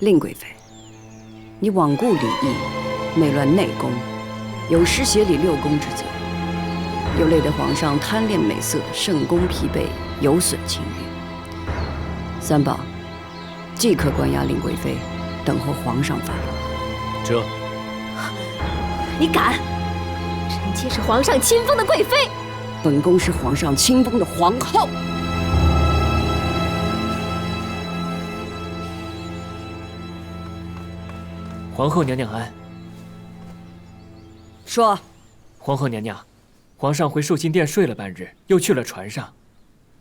令贵妃，你罔顾礼义，内乱内宫，有失协理六宫之责，又累得皇上贪恋美色，圣宫疲惫，有损清誉。三宝，即刻关押令贵妃，等候皇上发落。这，你敢？臣妾是皇上亲封的贵妃，本宫是皇上亲封的皇后。皇后娘娘安。说，皇后娘娘，皇上回寿星殿睡了半日，又去了船上。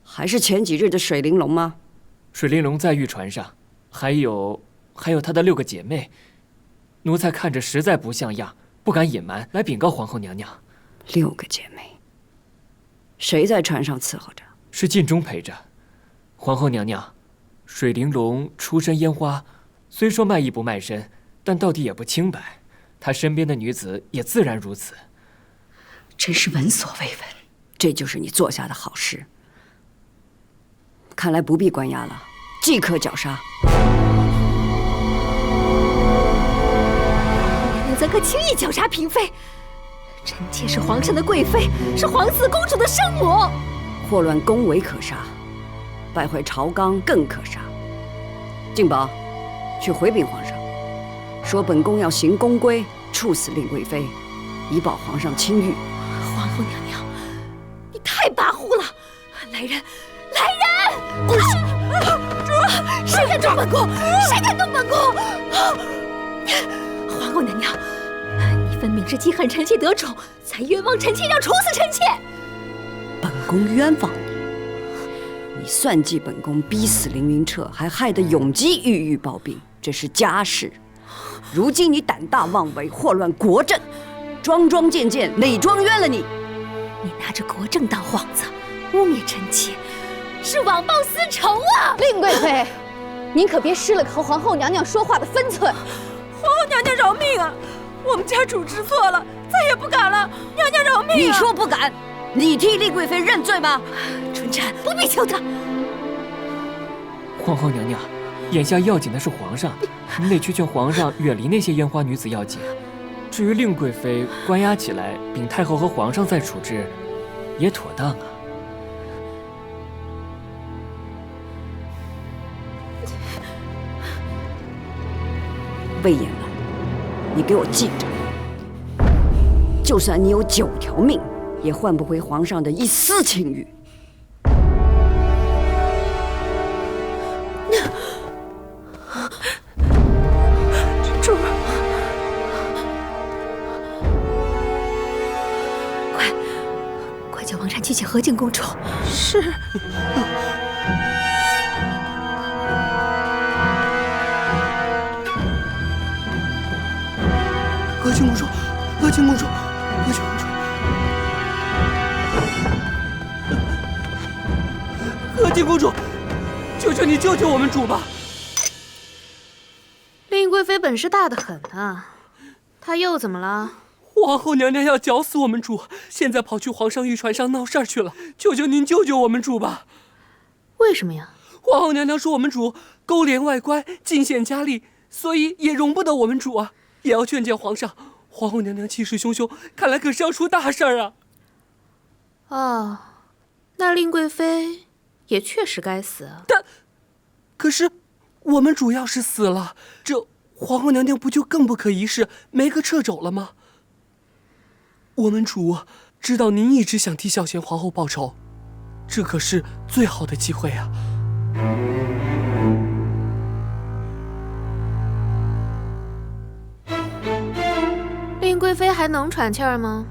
还是前几日的水玲珑吗？水玲珑在御船上，还有她的6个姐妹。奴才看着实在不像样，不敢隐瞒，来禀告皇后娘娘。6个姐妹，谁在船上伺候着？是禁中陪着。皇后娘娘，水玲珑出身烟花，虽说卖艺不卖身，但到底也不清白。她身边的女子也自然如此。真是闻所未闻，这就是你做下的好事。看来不必关押了，即刻绞杀。你怎可轻易绞杀嫔妃？臣妾是皇上的贵妃，是皇嗣公主的生母。祸乱宫闱可杀，败坏朝纲更可杀。静宝，去回禀皇上，说本宫要行宫规，处死令贵妃，以保皇上清誉。皇后娘娘，你太跋扈了！来人，来人！主，谁敢动本宫？谁敢动本宫？皇后娘娘，你分明是记恨臣妾得宠，才冤枉臣妾要处死臣妾。本宫冤枉你，你算计本宫逼死凌云彻，还害得永基郁郁暴病，这是家事。如今你胆大妄为，祸乱国政，桩桩件件哪桩冤了你？你拿着国政当幌子，污蔑臣妾，是枉报私仇啊！令贵妃，您可别失了和皇后娘娘说话的分寸。皇后娘娘饶命啊！我们家主知错了，再也不敢了。娘娘饶命啊！你说不敢，你替令贵妃认罪吗？纯臣不必求他。皇后娘娘，眼下要紧的是皇上，你得去劝皇上远离那些烟花女子要紧。至于令贵妃关押起来，禀太后和皇上再处置，也妥当啊。魏延文，你给我记着，就算你有9条命，也换不回皇上的一丝清誉。主儿，快叫王禅去请和敬公主。是。和敬公主，和敬公主，和敬公主，和敬公主，求求你救救我们主吧！令贵妃本事大得很啊，她又怎么了？皇后娘娘要绞死我们主，现在跑去皇上御船上闹事儿去了，求求您救救我们主吧！为什么呀？皇后娘娘说我们主勾连外官，进献佳丽，所以也容不得我们主啊，也要劝谏皇上。皇后娘娘气势汹汹，看来可是要出大事儿啊！哦，那令贵妃也确实该死啊。可是我们主要是死了，这皇后娘娘不就更不可一世，没个掣肘了吗？我们主知道您一直想替孝贤皇后报仇，这可是最好的机会啊！令贵妃还能喘气儿吗？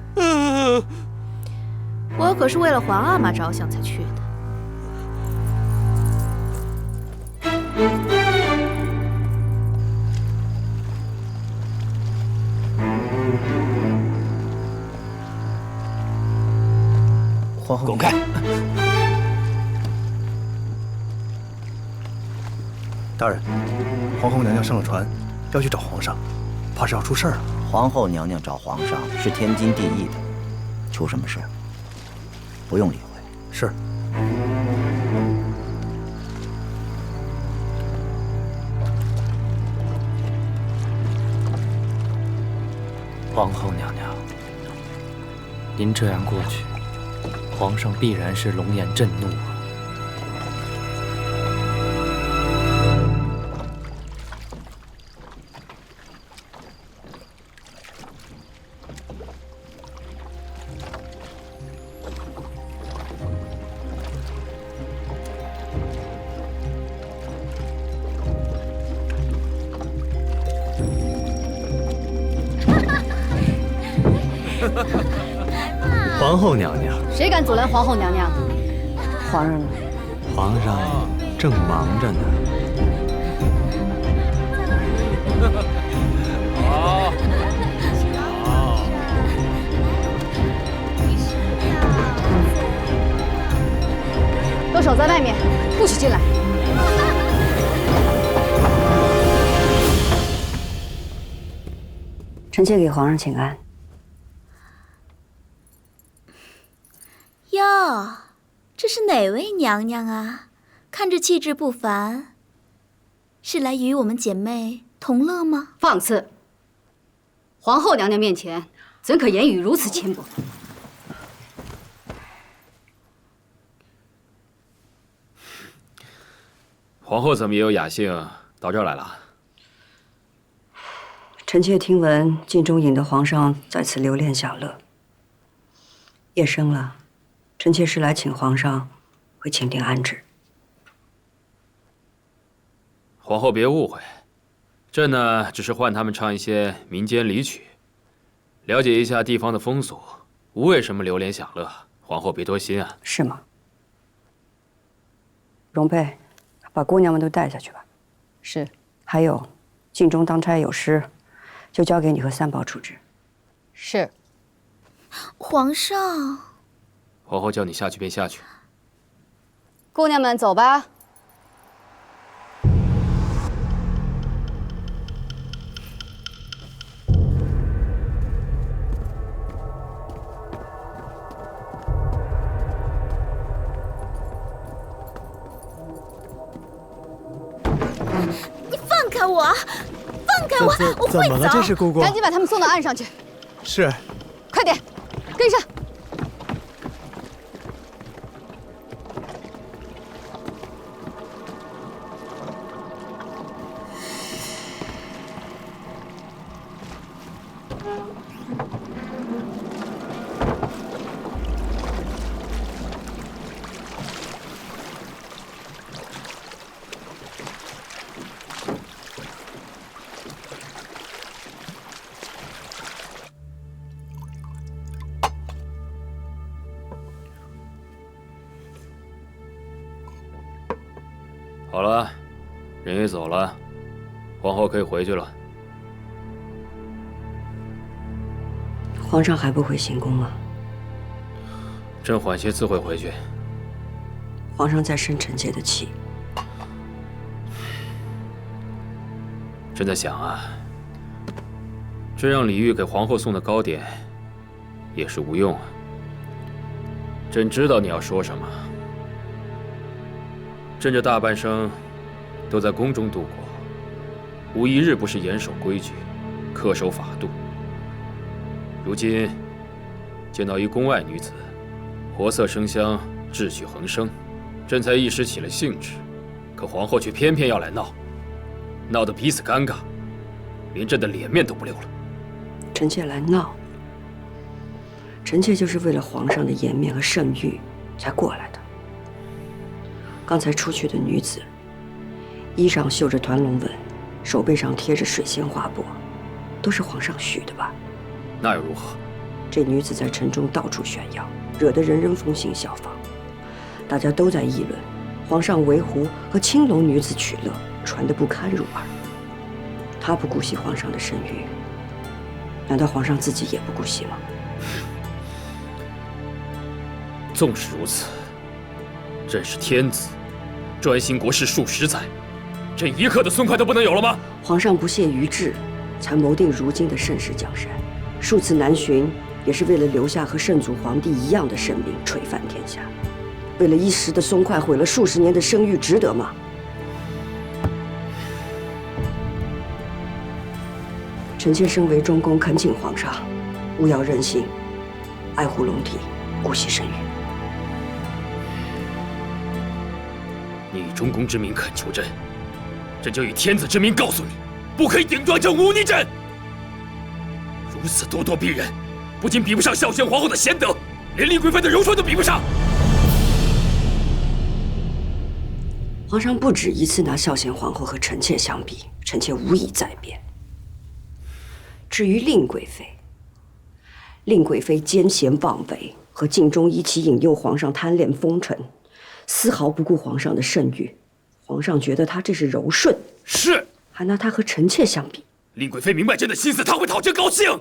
我可是为了皇阿玛着想才去的。皇后，滚开！大人，皇后娘娘上了船，要去找皇上，怕是要出事儿了。皇后娘娘找皇上是天经地义的，出什么事？不用理会。是。皇后娘娘，您这样过去，皇上必然是龙颜震怒啊！皇后娘娘，谁敢阻拦皇后娘娘？皇上呢？皇上正忙着呢。好，好。都守在外面，不许进来。臣妾给皇上请安。哟，这是哪位娘娘啊？看着气质不凡，是来与我们姐妹同乐吗？放肆！皇后娘娘面前，怎可言语如此轻薄？皇后怎么也有雅兴到这儿来了？臣妾听闻镜中引得皇上在此留恋享乐。夜深了，臣妾是来请皇上回寝殿安置。皇后别误会，朕呢只是唤他们唱一些民间礼曲，了解一下地方的风俗，无为什么流连享乐。皇后别多心啊。是吗？容佩，把姑娘们都带下去吧。是。还有，镜中当差有失，就交给你和三宝处置。是。皇上。皇后叫你下去便下去。姑娘们走吧。你放开我！放开我！我会走。怎么了？这是姑姑。赶紧把他们送到岸上去。是。快点，跟上。好了，人也走了，皇后可以回去了。皇上还不回行宫吗？朕缓些自会回去。皇上在生臣妾的气。朕在想啊，这让李煜给皇后送的糕点也是无用啊。朕知道你要说什么。朕这大半生都在宫中度过，无一日不是严守规矩，恪守法度。如今见到一宫外女子，活色生香，志趣横生，朕才一时起了兴致。可皇后却偏偏要来闹，闹得彼此尴尬，连朕的脸面都不留了。臣妾来闹，臣妾就是为了皇上的颜面和圣誉才过来的。刚才出去的女子，衣上绣着团龙纹，手背上贴着水仙花帛，都是皇上许的吧？那又如何？这女子在城中到处炫耀，惹得人人风行效仿，大家都在议论皇上为狐和青楼女子取乐，传得不堪入耳。她不顾惜皇上的声誉，难道皇上自己也不顾惜吗？纵使如此，朕是天子，专心国事数十载，朕一刻的松快都不能有了吗？皇上不屑于治，才谋定如今的盛世江山，数次南巡，也是为了留下和圣祖皇帝一样的盛名，垂范天下。为了一时的松快，毁了数十年的声誉，值得吗？臣妾身为中宫，恳请皇上勿要任性，爱护龙体，顾惜生育。你以中宫之名恳求朕，朕就以天子之名告诉你，不可以顶撞朕忤逆朕。如此咄咄逼人，不仅比不上孝贤皇后的贤德，连令贵妃的柔顺都比不上。皇上不止一次拿孝贤皇后和臣妾相比，臣妾无以再辩。至于令贵妃，令贵妃奸贤妄为，和敬忠一起引诱皇上贪恋风尘，丝毫不顾皇上的圣誉。皇上觉得她这是柔顺，是，还拿她和臣妾相比。令贵妃明白朕的心思，她会讨朕高兴。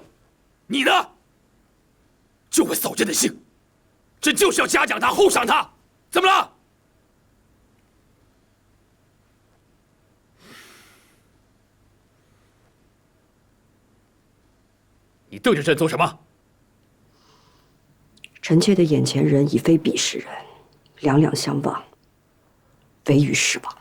你呢，就会扫朕的兴。朕就是要嘉奖她，厚赏她，怎么了？你瞪着朕做什么？臣妾的眼前人已非彼时人，两两相望，唯余是往。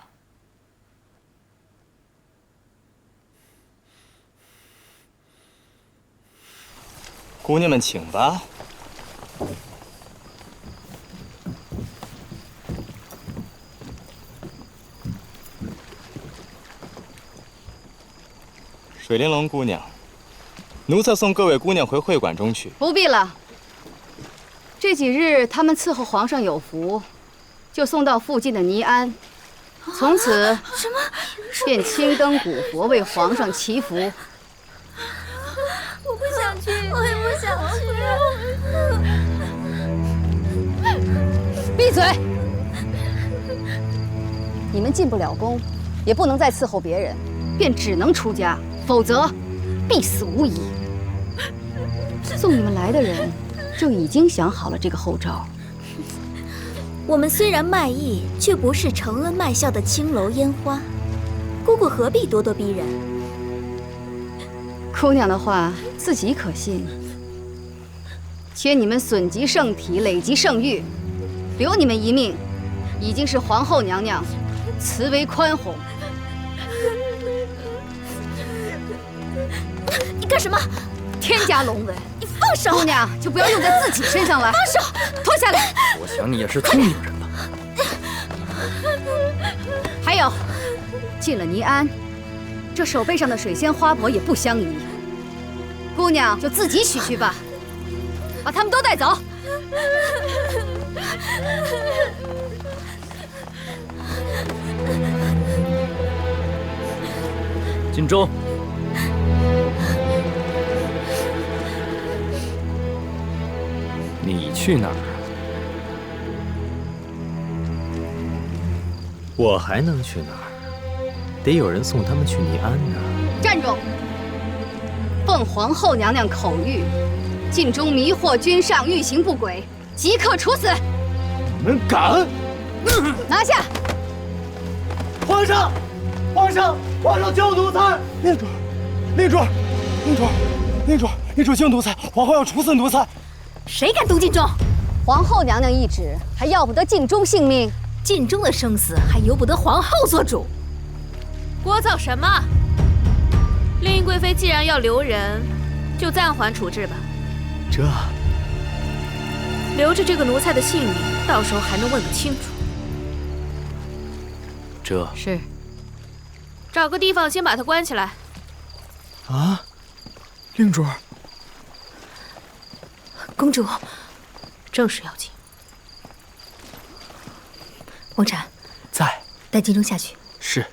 姑娘们请吧。水玲珑姑娘，奴才送各位姑娘回会馆中去。不必了。这几日他们伺候皇上有福，就送到附近的尼安，从此什么便青灯古佛为皇上祈福。我不想去，我也不想去。闭嘴！你们进不了宫，也不能再伺候别人，便只能出家，否则必死无疑。送你们来的人就已经想好了这个后招。我们虽然卖艺，却不是承恩卖笑的青楼烟花。姑姑何必咄咄逼人？姑娘的话自己可信？且你们损及圣体，累及圣誉，留你们一命，已经是皇后娘娘慈为宽宏。你干什么？天加龙纹！你放手！姑娘就不要用在自己身上了。放手！脱下来！我想你也是聪明人吧？还有，进了尼安，这手背上的水仙花帛也不相宜。姑娘就自己取去吧，把他们都带走。晋忠，你去哪儿？我还能去哪儿？得有人送他们去尼安呢。站住！奉皇后娘娘口谕，晋忠迷惑君上，欲行不轨，即刻处死！你们敢！拿下！皇上，皇上，皇上救奴才！令主，令主，令主，令主，令主救奴才！皇后要处死奴才！谁敢动晋忠？皇后娘娘懿旨，还要不得晋忠性命。晋忠的生死还由不得皇后做主。聒噪什么？令贵妃既然要留人，就暂缓处置吧。这留着这个奴才的性命，到时候还能问个清楚。这是。找个地方先把他关起来。啊，令主。公主，正事要紧。蓊禅在，带晋忠下去。是。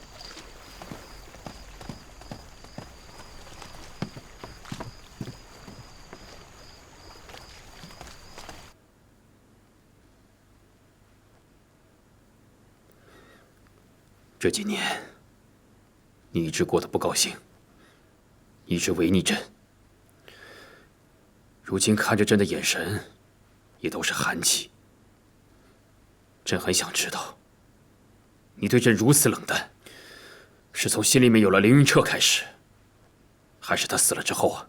这几年，你一直过得不高兴，一直违逆朕。如今看着朕的眼神，也都是寒气。朕很想知道，你对朕如此冷淡，是从心里面有了凌云彻开始，还是他死了之后啊？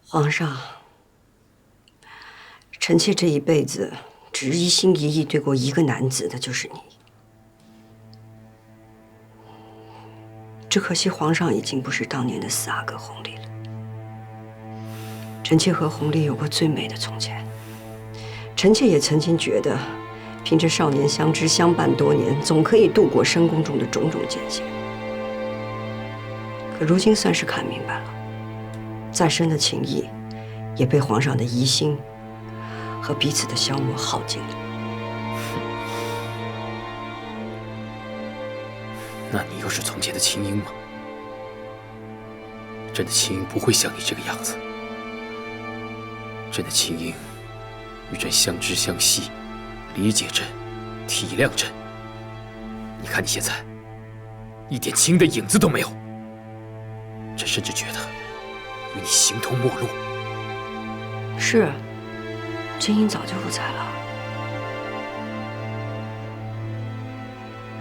皇上，臣妾这一辈子只一心一意对过一个男子，那就是你。只可惜皇上已经不是当年的4阿哥弘历了。臣妾和弘历有过最美的从前，臣妾也曾经觉得，凭着少年相知相伴多年，总可以度过深宫中的种种艰险。可如今算是看明白了，再深的情谊，也被皇上的疑心和彼此的消磨耗尽了。那你又是从前的青樱吗？朕的青樱不会像你这个样子。朕的青樱与朕相知相惜，理解朕，体谅朕。你看你现在，一点青的影子都没有。朕甚至觉得与你形同陌路。是，青樱早就不在了。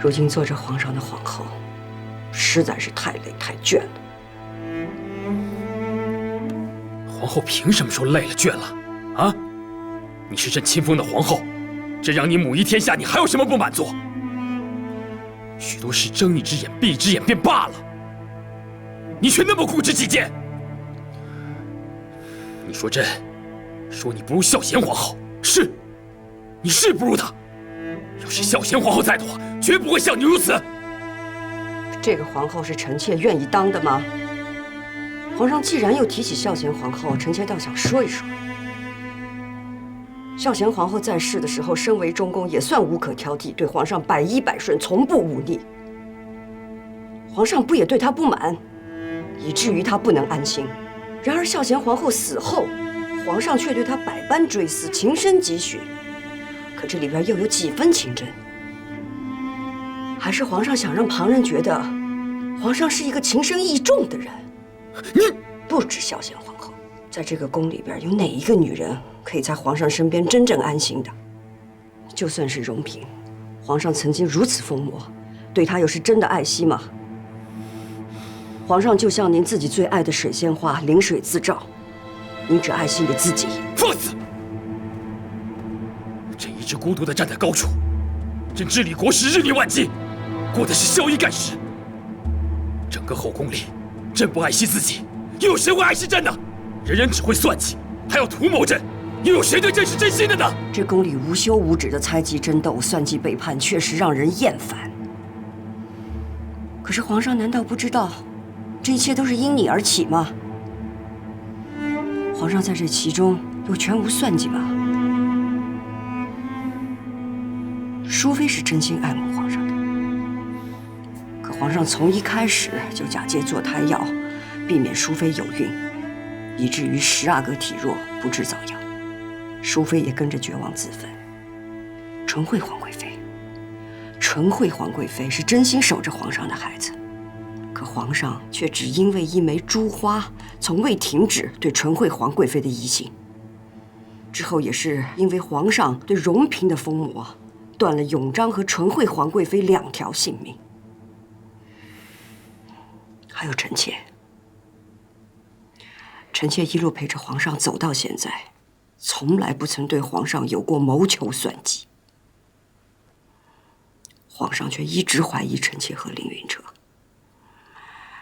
如今做着皇上的皇后，实在是太累太倦了。皇后凭什么说累了倦了？啊？你是朕亲封的皇后，朕让你母仪天下，你还有什么不满足？许多事睁一只眼闭一只眼便罢了，你却那么固执己见。你说朕，说你不如孝贤皇后，是，你是不如她。要是孝贤皇后在的话，绝不会像你如此。这个皇后是臣妾愿意当的吗？皇上既然又提起孝贤皇后，臣妾倒想说一说。孝贤皇后在世的时候，身为中宫，也算无可挑剔，对皇上百依百顺，从不忤逆。皇上不也对她不满，以至于她不能安心。然而孝贤皇后死后，皇上却对她百般追思，情深几许。可这里边又有几分情真？还是皇上想让旁人觉得，皇上是一个情深意重的人？你不止孝贤皇后，在这个宫里边，有哪一个女人可以在皇上身边真正安心的？就算是荣嫔，皇上曾经如此疯魔，对她又是真的爱惜吗？皇上就像您自己最爱的水仙花，临水自照，您只爱惜你自己。放肆！朕一直孤独地站在高处，朕治理国事日理万机，过的是宵衣干食。整个后宫里，朕不爱惜自己，又有谁会爱惜朕呢？人人只会算计，还要图谋朕，又有谁对朕是真心的呢？这宫里无休无止的猜忌争斗、算计背叛，确实让人厌烦。可是皇上难道不知道，这一切都是因你而起吗？皇上在这其中又全无算计吧？淑妃是真心爱慕皇上的，可皇上从一开始就假借坐胎药，避免淑妃有孕，以至于10阿哥体弱，不治早夭，淑妃也跟着绝望自焚。纯惠皇贵妃，纯惠皇贵妃是真心守着皇上的孩子，可皇上却只因为一枚珠花，从未停止对纯惠皇贵妃的疑心。之后也是因为皇上对荣嫔的疯魔，断了永璋和纯惠皇贵妃2条性命。还有臣妾，臣妾一路陪着皇上走到现在，从来不曾对皇上有过谋求算计。皇上却一直怀疑臣妾和凌云彻，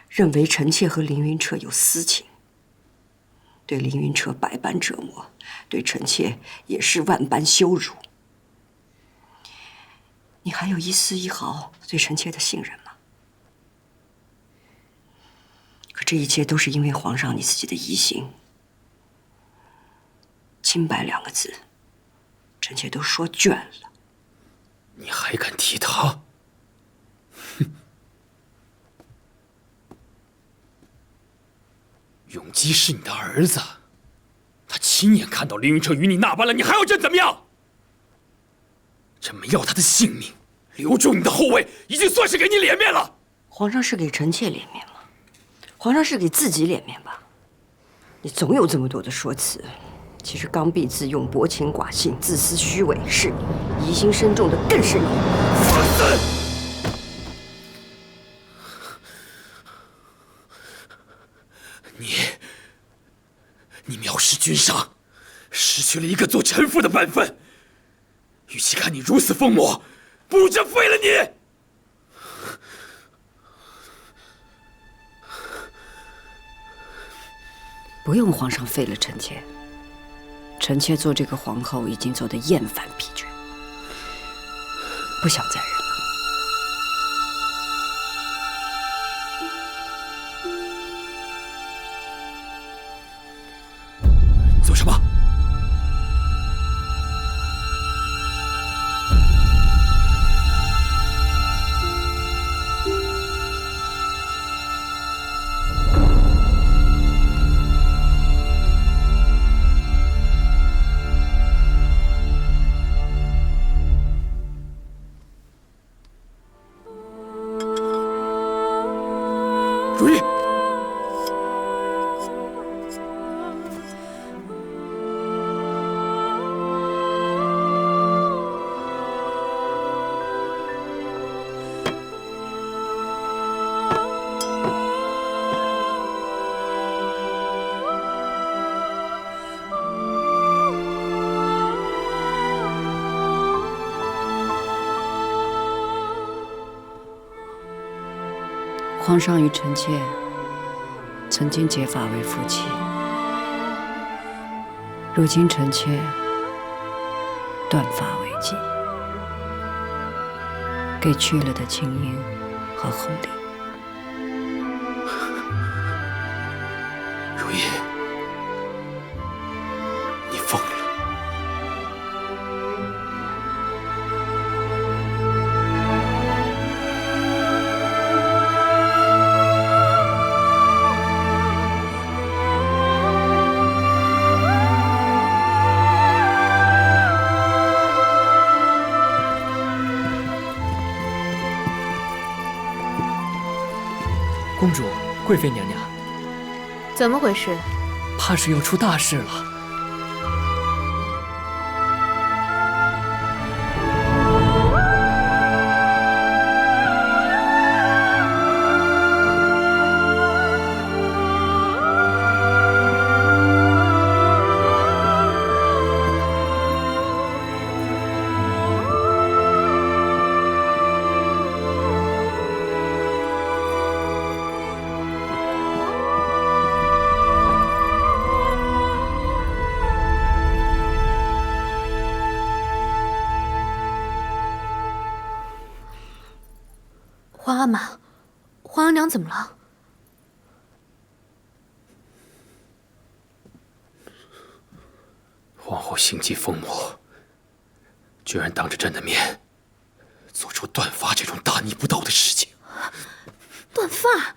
认为臣妾和凌云彻有私情，对凌云彻百般折磨，对臣妾也是万般羞辱。你还有一丝一毫对臣妾的信任吗？可这一切都是因为皇上你自己的疑心。清白2个字，臣妾都说倦了。你还敢提他？哼！永基是你的儿子，他亲眼看到凌云彻与你那般了，你还要朕怎么样？朕没要他的性命，留住你的后位，已经算是给你脸面了。皇上是给臣妾脸面吗？皇上是给自己脸面吧？你总有这么多的说辞，其实刚愎自用、薄情寡信、自私虚伪是你，疑心深重的更是你。放肆！你藐视君上，失去了一个做臣妇的本分。与其看你如此疯魔，不如朕废了你！不用皇上废了臣妾。臣妾做这个皇后已经做得厌烦疲倦，不想再忍了。做什么？如意，皇上与臣妾曾经结发为夫妻，如今臣妾断发为妻，给去了的青樱和红莲。如意，你疯了！公主，贵妃娘娘，怎么回事？怕是要出大事了。皇阿玛，皇额娘怎么了？皇后心机疯魔，居然当着朕的面做出断发这种大逆不道的事情。断发？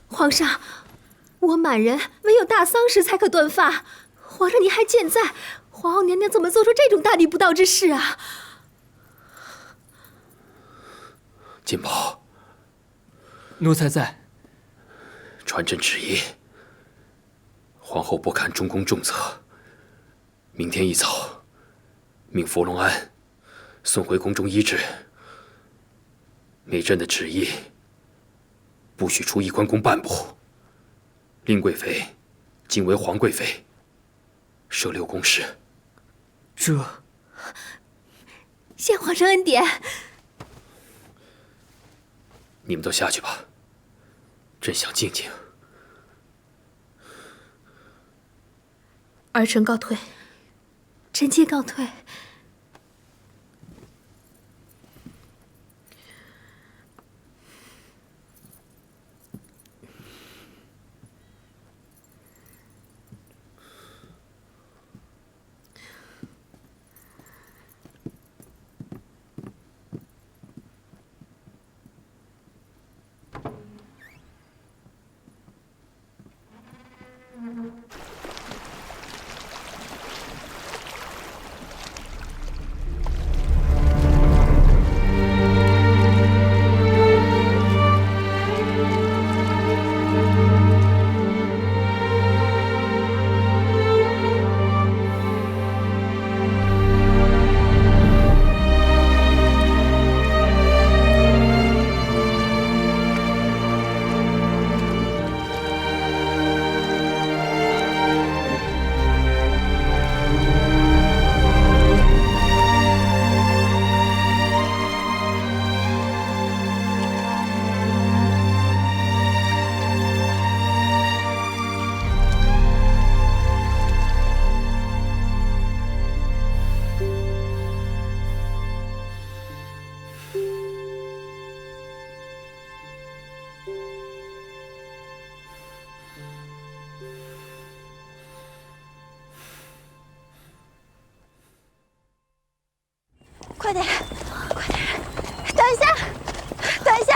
皇上，我满人唯有大丧时才可断发，皇上您还健在，皇后娘娘怎么做出这种大逆不道之事啊？金宝，奴才在。传朕旨意，皇后不堪中宫重责，明天一早命佛龙庵送回宫中医治。每朕的旨意，不许出一关宫半步。令贵妃今为皇贵妃，设6宫事。这，谢皇上恩典。你们都下去吧，朕想静静。儿臣告退。臣妾告退。快点，快点！等一下，等一下！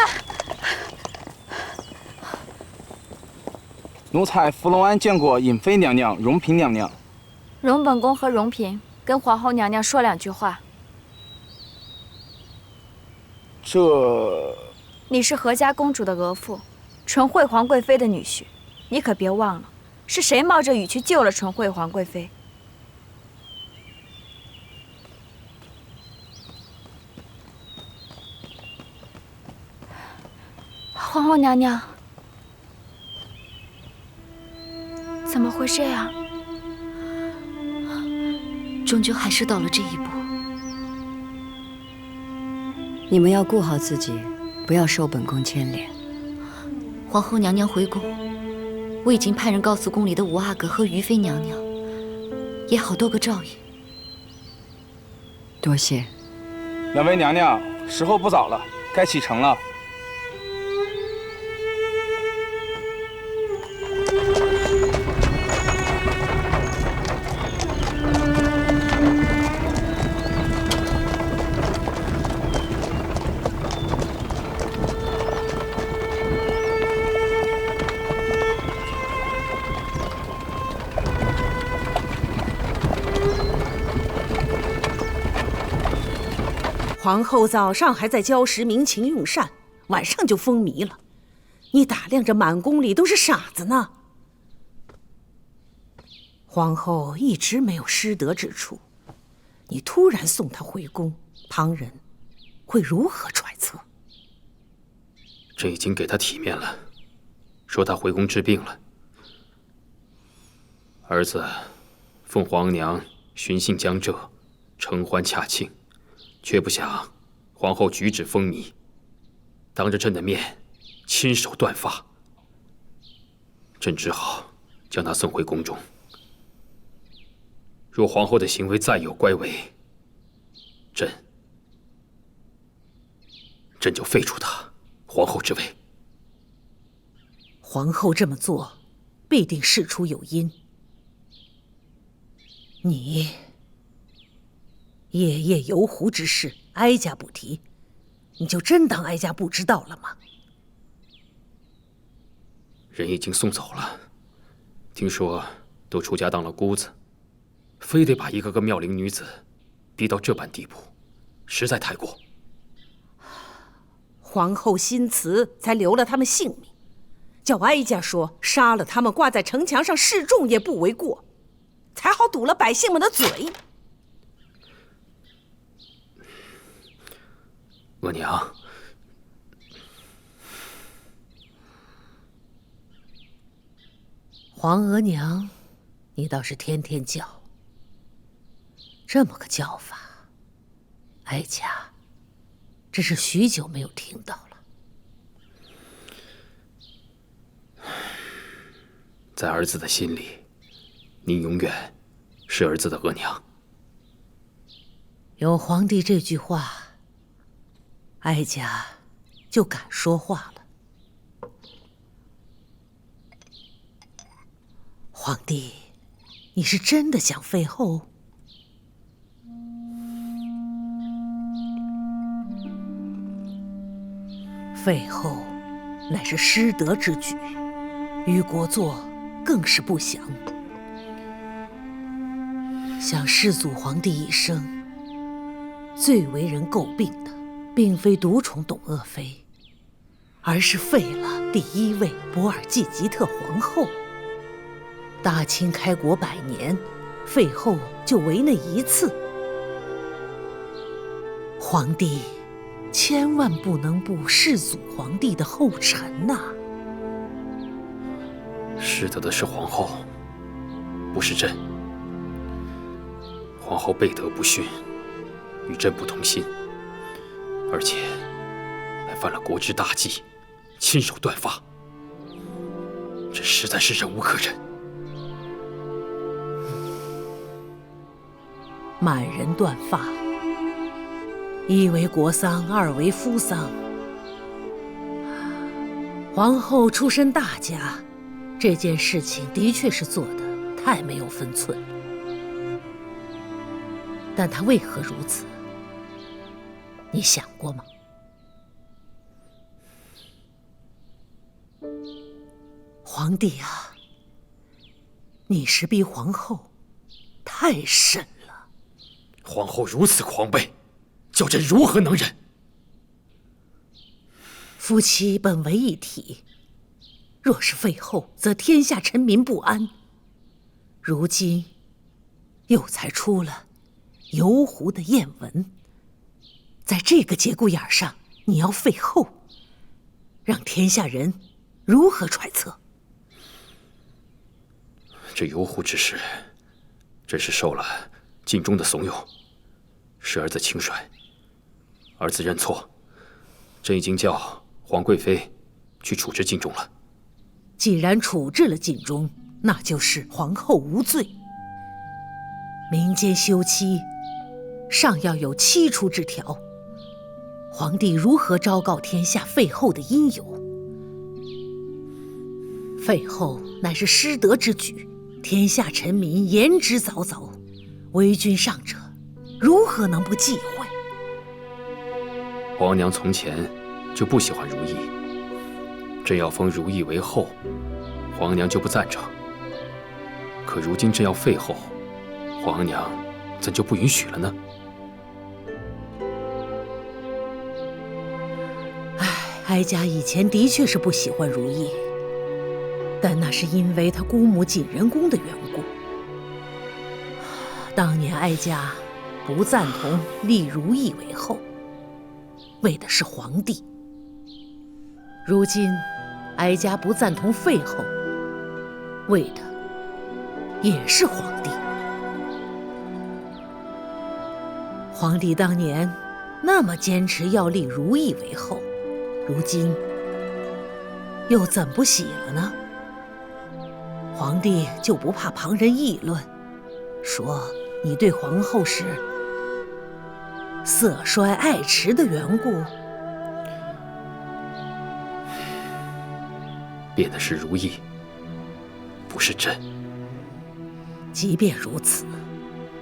奴才芙蓉庵见过尹妃娘娘、荣嫔娘娘。荣本宫和荣嫔跟皇后娘娘说2句话。这……你是何家公主的额驸，纯惠皇贵妃的女婿，你可别忘了，是谁冒着雨去救了纯惠皇贵妃？皇后娘娘，怎么会这样？终究还是到了这一步。你们要顾好自己，不要受本宫牵连。皇后娘娘回宫，我已经派人告诉宫里的五阿哥和于妃娘娘，也好多个照应。多谢。两位娘娘，时候不早了，该启程了。皇后早上还在礁石鸣琴用膳，晚上就风靡了。你打量着满宫里都是傻子呢。皇后一直没有失德之处，你突然送她回宫，旁人会如何揣测？朕已经给她体面了，说她回宫治病了。儿子奉皇娘寻幸江浙，承欢洽庆。却不想皇后举止风靡，当着朕的面亲手断发，朕只好将她送回宫中。若皇后的行为再有乖违，朕就废除她皇后之位。皇后这么做，必定事出有因。你夜夜游湖之事，哀家不提，你就真当哀家不知道了吗？人已经送走了，听说都出家当了姑子，非得把一个个妙龄女子逼到这般地步，实在太过。皇后心慈，才留了他们性命，叫哀家说杀了他们，挂在城墙上示众也不为过，才好堵了百姓们的嘴。额娘，皇额娘，你倒是天天叫，这么个叫法，哀家真是许久没有听到了。在儿子的心里，您永远是儿子的额娘。有皇帝这句话，哀家就敢说话了。皇帝，你是真的想废后？废后乃是失德之举，于国祚更是不祥。想世祖皇帝一生，最为人诟病的，并非独宠董鄂妃，而是废了第一位博尔济吉特皇后。大清开国100年，废后就唯那一次。皇帝千万不能步世祖皇帝的后尘呐！失德的是皇后，不是朕。皇后背德不逊，与朕不同心，而且还犯了国之大忌，亲手断发，这实在是忍无可忍。满人断发，一为国丧，二为夫丧。皇后出身大家，这件事情的确是做得太没有分寸了。但她为何如此？你想过吗？皇帝啊，你是逼皇后太甚了。皇后如此狂悖，叫朕如何能忍？夫妻本为一体，若是废后，则天下臣民不安。如今又才出了游湖的艳闻，在这个节骨眼上，你要废后，让天下人如何揣测？这游湖之事，朕是受了晋中的怂恿，是儿子轻率，儿子认错，朕已经叫皇贵妃去处置晋中了。既然处置了晋中，那就是皇后无罪。民间休妻，尚要有七出之条，皇帝如何昭告天下废后的因由？废后乃是失德之举，天下臣民言之凿凿，为君上者如何能不忌讳？皇娘从前就不喜欢如意，朕要封如意为后，皇娘就不赞成。可如今朕要废后，皇娘怎就不允许了呢？哀家以前的确是不喜欢如意，但那是因为她姑母景仁宫的缘故。当年哀家不赞同立如意为后，为的是皇帝。如今哀家不赞同废后，为的也是皇帝。皇帝当年那么坚持要立如意为后，如今又怎不喜了呢？皇帝就不怕旁人议论，说你对皇后是色衰爱弛的缘故？变的是如意，不是朕。即便如此，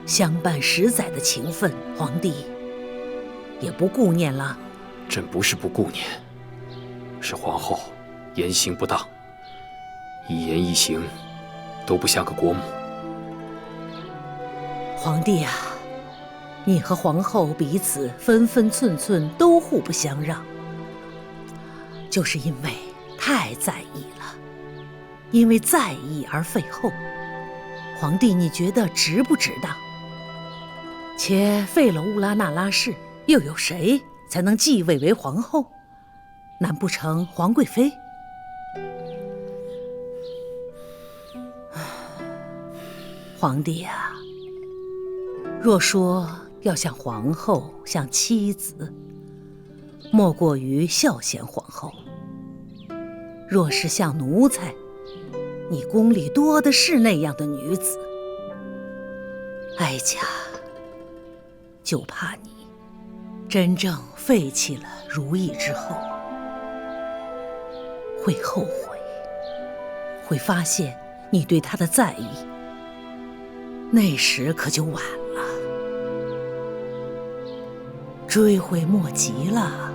相伴10载的情分，皇帝也不顾念了。朕不是不顾念，是皇后言行不当，一言一行都不像个国母。皇帝啊，你和皇后彼此分分寸寸都互不相让，就是因为太在意了，因为在意而废后。皇帝，你觉得值不值当？且废了乌拉那拉氏，又有谁才能继位为皇后？难不成皇贵妃？皇帝啊，若说要像皇后，像妻子，莫过于孝贤皇后；若是像奴才，你宫里多的是那样的女子。哀家就怕你真正废弃了如意之后，会后悔，会发现你对她的在意，那时可就晚了，追悔莫及了。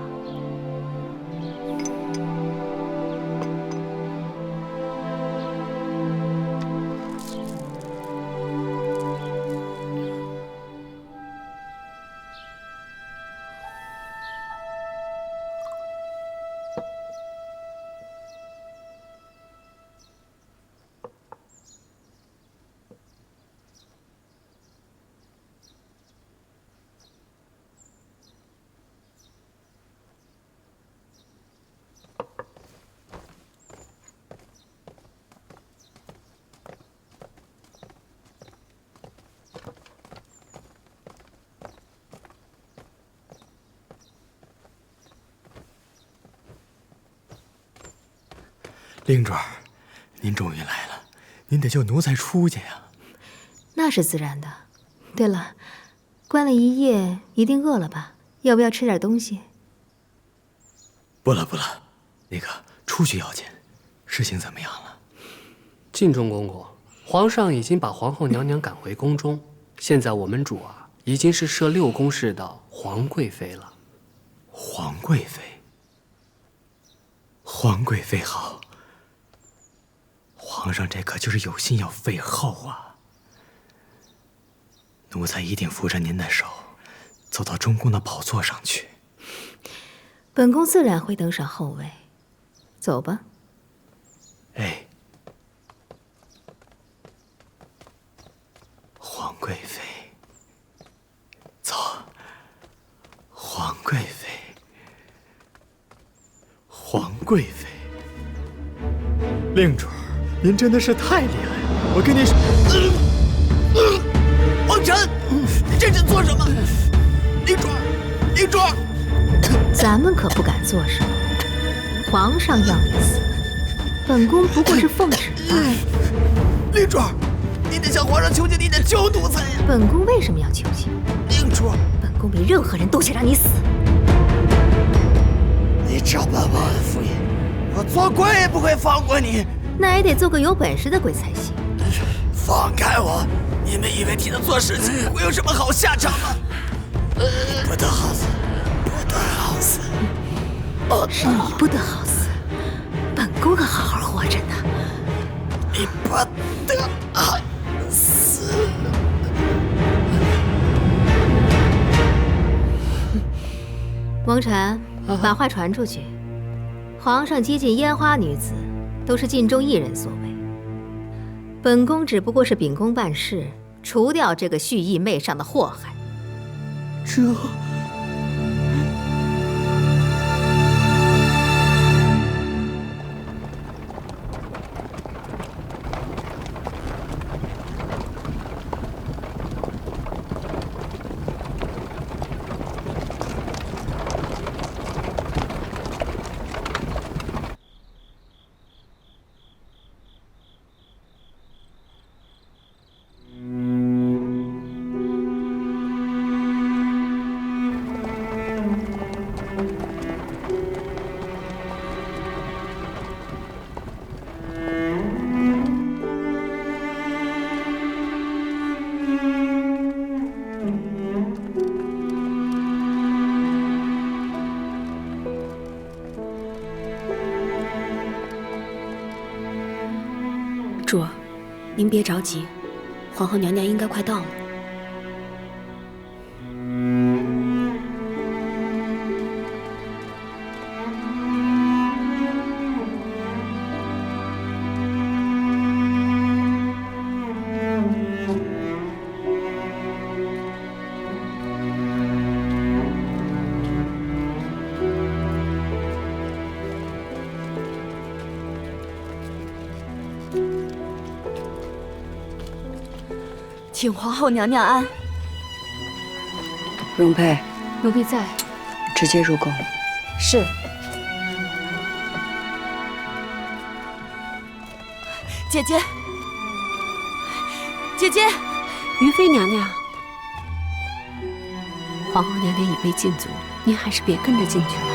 令主儿，您终于来了，您得救奴才出去呀。那是自然的。对了，关了一夜，一定饿了吧？要不要吃点东西？不了不了，那个出去要紧。事情怎么样了？晋中公公，皇上已经把皇后娘娘赶回宫中，现在我们主啊，已经是摄6宫侍的皇贵妃了。皇贵妃，皇贵妃好。皇上这可就是有心要废后啊！奴才一定扶着您的手，走到中宫的宝座上去。本宫自然会登上后位。走吧。哎，皇贵妃，走。皇贵妃，皇贵妃，令主，您真的是太厉害了！我跟你说，王晨，你这是做什么？令主，咱们可不敢做什么。皇上要你死，本宫不过是奉旨罢了。令主，你得向皇上求求你的救奴才呀！本宫为什么要求情？令主，本宫比任何人都想让你死。你只要本王恩服也，我做鬼也不会放过你。那也得做个有本事的鬼才行。放开我！你们以为替他做事情会有什么好下场吗？你不得好死，不得好死！是你不得好死，本宫可好好活着呢。你不得好死！王禅，把话传出去，皇上接近烟花女子，都是禁中一人所为。本宫只不过是秉公办事，除掉这个蓄意媚上的祸害。这……主儿，您别着急，皇后娘娘应该快到了。请皇后娘娘安。容佩，奴婢在。直接入宫。是。姐姐，姐姐，于妃娘娘，皇后娘娘已被禁足，您还是别跟着进去了。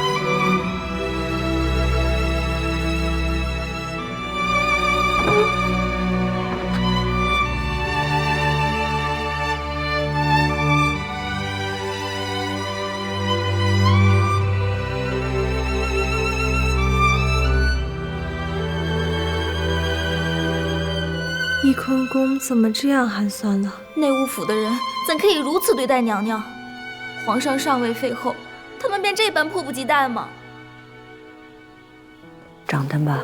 翊坤宫怎么这样寒酸了？内务府的人怎可以如此对待娘娘？皇上尚未废后，他们便这般迫不及待吗？掌灯吧。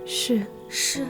是。是。